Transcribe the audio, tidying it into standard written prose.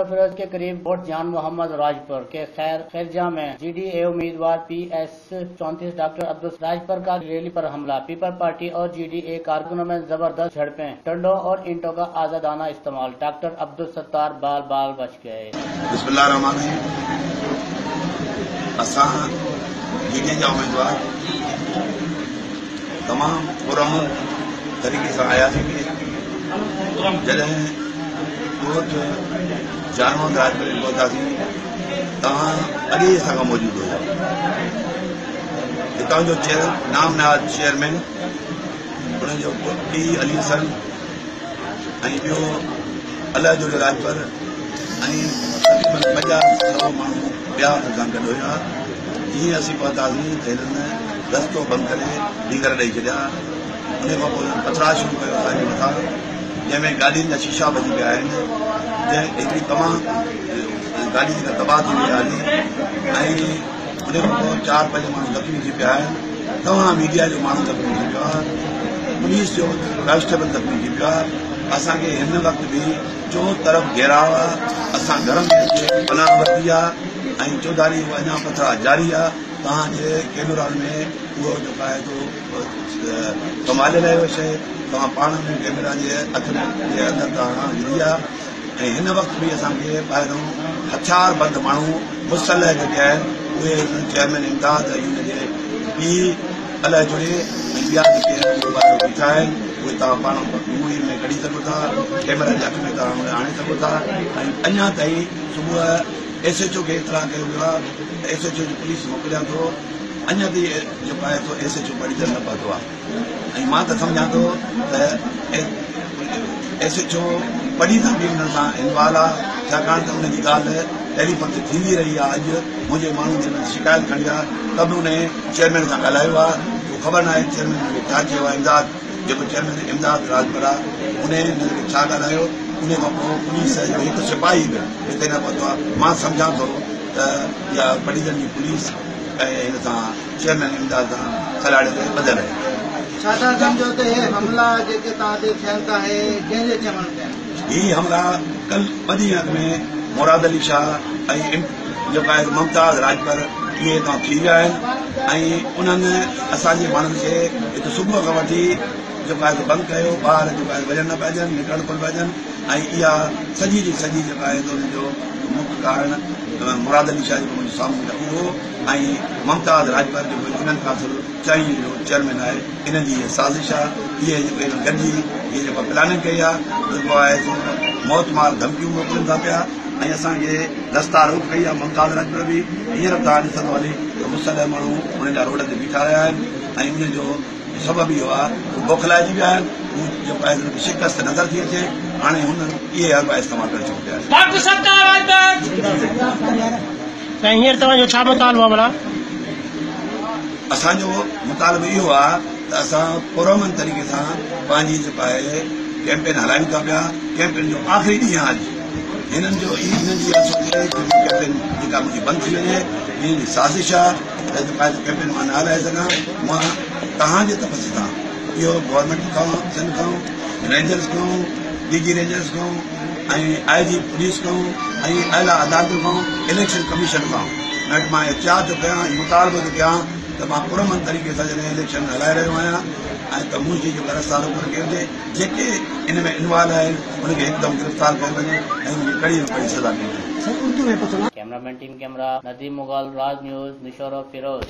फिरोज के करीब वोट जान मोहम्मद राजपुर के खैरजा में GDA उम्मीदवार PS 34 डॉक्टर अब्दुल राजपुर का रैली पर हमला। पीपल पार्टी और GDA कारकुनों में जबरदस्त झड़पें, डंडों और ईंटों का आजादाना इस्तेमाल। डॉक्टर अब्दुल सत्तार बाल बाल बच गए। असां GDA जा उम्मीदवार तमाम पुरअमन तरीक़े से आयासीं। जॾहिं वोट जान मोहम्मद राजपुर पहुतासीं तव्हां अॻे असां मौजूद हुआ। हितां जो नाम नाज चेयरमैन उन जो P अली हसन ऐं ॿियो अलाह जो राजपुर ऐं तक़रीबन 50 माण्हू ॿिया सां गॾु हुया। जीअं असीं पहुतासीं त हिननि रस्तो बंदि करे लीगर ॾेई छॾिया। उन खां पोइ पथराव शुरू कयो असांजे मथां, जंहिंमें गाॾियुनि जा शीशा भॼी पिया आहिनि, जंहिं हिकिड़ी तमामु गाॾी जेका तबाह थी वई आहे ऐं उन खां पोइ 4-5 माण्हू ज़ख़्मी थी पिया आहिनि। तमामु मीडिया जो माण्हू ज़ख़्मी थी पियो आहे, पुलिस जो कांस्टेबल ज़ख़्मी थी पियो आहे। असांखे हिन वक़्तु बि चों तरफ़ घेराव आहे। असां घर में पनाह वरिती आहे ऐं चौधारी अञा पथराव जारी आहे। तव्हांजे कैमरा में उहो जेको आहे तो संभाले रहियो शइ तव्हां पाण में कैमरा जे अंदरि तव्हां विधी आहे। ऐं हिन वक़्तु बि असांखे ॿाहिरों हथियार बंदि माण्हू मुसलह जेके आहिनि उहे चेयरमैन इमदाद ऐं हुनजे ॿी अलाए जुड़े ऐं ॿिया जेके आहिनि उहे ॿाहिरि बीठा आहिनि। उहे तव्हां पाण मूवी में कढी सघो था, कैमरा जे अख में तव्हां उहे आणे सघो था। ऐं अञा ताईं सुबुह SHO खे इतला कयो वियो आहे, SHO जी पुलिस मोकिलियां थो। अञा ताईं जेको आहे तो SHO पढ़ी न पहुतो आहे। ऐं मां त सम्झां थो त SHO पढ़ी न बि हुन सां इनवाल्व आहे, छाकाणि त हुनजी ॻाल्हि टेलीफोन ते थींदी रही आहे। अॼु मुंहिंजे माण्हू जंहिं शिकायत खणी आहे त बि उन चेयरमैन सां ॻाल्हायो आहे। उहो ख़बर न आहे चेयरमैन खे छा चयो आहे। इमदाद जेको चेयरमैन इमदाद राजपुर आहे उन हिनखे छा ॻाल्हायो। उन खां पोइ पुलिस जो हिकु सिपाही बि हिते न पहुतो आहे। मां सम्झां थो त इहा पढ़ीजन जी पुलिस ऐं हिन सां चेयरमैन इमदाद सां खिलाड़े ते ॿधल आहे। छा था सम्झो त हे हमला जेके तव्हां ते थियनि था हे कंहिंजे चवण ते आहिनि? ही हमला कल 2 ॾींहं अॻु में मुराद अली शाह ऐं जेको आहे मुमताज़ राजपुर इहे तव्हां थी विया आहिनि। ऐं उन्हनि असांजे माण्हुनि खे हिते सुबुह खां वठी जेको आहे बंदि कयो। ॿार जेको आहे वञनि न पिया ॾियनि, निकिरण कोन पिया ॾियनि। ऐं इहा सॼी जी सॼी जेका आहे हुनजो मुख्य कारण मुराद अली शाह जेको मुंहिंजे साम्हूं उहो ऐं मुमताज़ राजपुर जेको इन्हनि कासिर चाई जो चेयरमैन आहे, इन्हनि जी साज़िश आहे। इहे जेको गॾिजी इहे जेको प्लानिंग कई आहे जेको आहे मौत मार धमकियूं मोकिलनि था पिया ऐं असांखे रस्ता रोक कई आहे। मुमताज़ राजपुर बि हींअर तव्हां ॾिसंदो वञे त मुसलह माण्हू उन जा रोड ते बीठा रहिया आहिनि ऐं उनजो सबबु इहो आहे बौखलाइजी विया आहिनि। उहो जेको आहे हुनखे शिकस्त नज़र थी अचे। हाणे हुननि इहे हरबा इस्तेमालु करे चुकिया आहिनि। हींअर तव्हांजो छा मुतालबो आहे? असांजो मुतालबो इहो आहे त असां पुरअमन तरीक़े सां पंहिंजी जेको आहे कैंपेन हलायूं था पिया। कैंपेन जो आख़िरी ॾींहुं आहे अॼु। हिननि जो हिननि जी कैंपेन जेका मुंहिंजी बंदि थी वञे, हिननि जी साज़िश आहे त जेको आहे कैंपेन मां न हलाए सघां। मां तव्हांजे तपस सां इहो गवर्नमेंट खां सिंध खां रेंजर्स खां DG रेंजर्स खां ऐं IG पुलिस खां ऐं आला अदालतुनि खां इलेक्शन कमीशन खां मां एहतियात थो कयां, मुतालबो थो कयां त मां पुरअमन तरीक़े सां जॾहिं इलेक्शन हलाए रहियो आहियां ऐं त मुंहिंजी जेको रस्ता रोकण कयो हुजे, जेके इन में इनवॉल्व आहिनि उनखे हिकदमि गिरफ़्तार कयो वञे ऐं उनखे कड़ी में कड़ी सज़ा ॾिनी वञे। Cameraman team camera Nadeem Mughal, Raj news, Nishor Firoz.